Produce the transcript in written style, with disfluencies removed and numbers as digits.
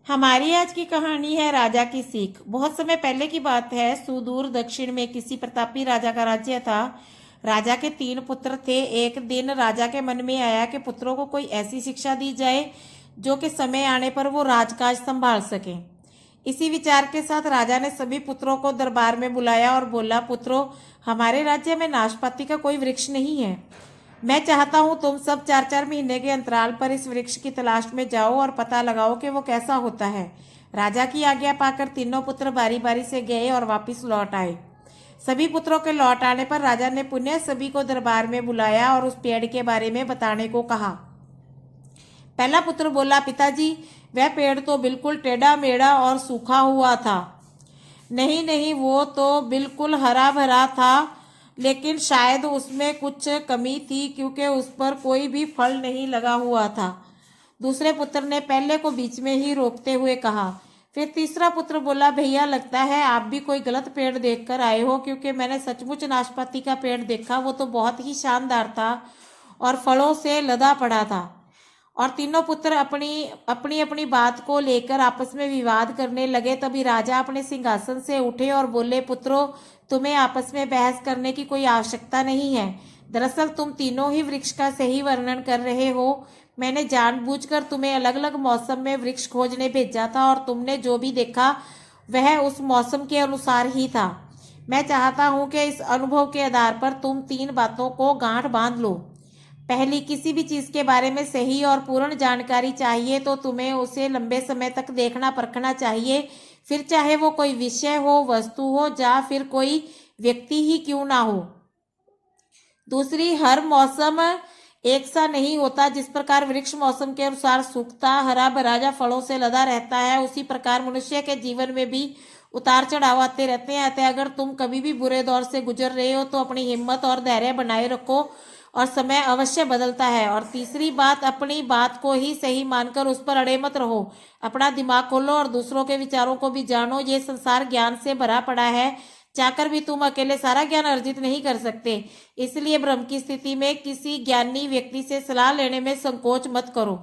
हमारी आज की कहानी है राजा की सीख। बहुत समय पहले की बात है। सुदूर दक्षिण में किसी प्रतापी राजा का राज्य था। राजा के 3 पुत्र थे। एक दिन राजा के मन में आया कि पुत्रों को कोई ऐसी शिक्षा दी जाए जो कि समय आने पर वो राजकाज संभाल सके। इसी विचार के साथ राजा ने सभी पुत्रों को दरबार में बुलाया और बोला, पुत्रों, हमारे राज्य में नाशपाती का कोई वृक्ष नहीं है। मैं चाहता हूँ तुम सब 4-4 महीने के अंतराल पर इस वृक्ष की तलाश में जाओ और पता लगाओ कि वो कैसा होता है। राजा की आज्ञा पाकर तीनों पुत्र बारी बारी से गए और वापस लौट आए। सभी पुत्रों के लौट आने पर राजा ने पुनः सभी को दरबार में बुलाया और उस पेड़ के बारे में बताने को कहा। पहला पुत्र बोला, पिताजी, वह पेड़ तो बिल्कुल टेढ़ा मेढ़ा और सूखा हुआ था। नहीं नहीं, वो तो बिल्कुल हरा भरा था, लेकिन शायद उसमें कुछ कमी थी क्योंकि उस पर कोई भी फल नहीं लगा हुआ था। दूसरे पुत्र ने पहले को बीच में ही रोकते हुए कहा। फिर तीसरा पुत्र बोला, भैया, लगता है आप भी कोई गलत पेड़ देखकर आए हो, क्योंकि मैंने सचमुच नाशपाती का पेड़ देखा। वो तो बहुत ही शानदार था और फलों से लदा पड़ा था। और तीनों पुत्र अपनी अपनी अपनी बात को लेकर आपस में विवाद करने लगे। तभी राजा अपने सिंहासन से उठे और बोले, पुत्रों, तुम्हें आपस में बहस करने की कोई आवश्यकता नहीं है। दरअसल तुम तीनों ही वृक्ष का सही वर्णन कर रहे हो। मैंने जानबूझकर तुम्हें अलग अलग मौसम में वृक्ष खोजने भेजा था और तुमने जो भी देखा वह उस मौसम के अनुसार ही था। मैं चाहता हूँ कि इस अनुभव के आधार पर तुम 3 बातों को गांठ बांध लो। पहली, किसी भी चीज के बारे में सही और पूर्ण जानकारी चाहिए तो तुम्हें उसे लंबे समय तक देखना परखना चाहिए, फिर चाहे वो कोई विषय हो, वस्तु हो या फिर कोई व्यक्ति ही क्यों ना हो। दूसरी, हर मौसम एक सा नहीं होता। जिस प्रकार वृक्ष मौसम के अनुसार सूखता, हरा भरा या फलों से लदा रहता है, उसी प्रकार मनुष्य के जीवन में भी उतार चढ़ाव आते रहते हैं। अतः अगर तुम कभी भी बुरे दौर से गुजर रहे हो तो अपनी हिम्मत और धैर्य बनाए रखो और समय अवश्य बदलता है। और तीसरी बात, अपनी बात को ही सही मानकर उस पर अड़े मत रहो। अपना दिमाग खोलो और दूसरों के विचारों को भी जानो। ये संसार ज्ञान से भरा पड़ा है। चाहकर भी तुम अकेले सारा ज्ञान अर्जित नहीं कर सकते। इसलिए ब्रह्म की स्थिति में किसी ज्ञानी व्यक्ति से सलाह लेने में संकोच मत करो।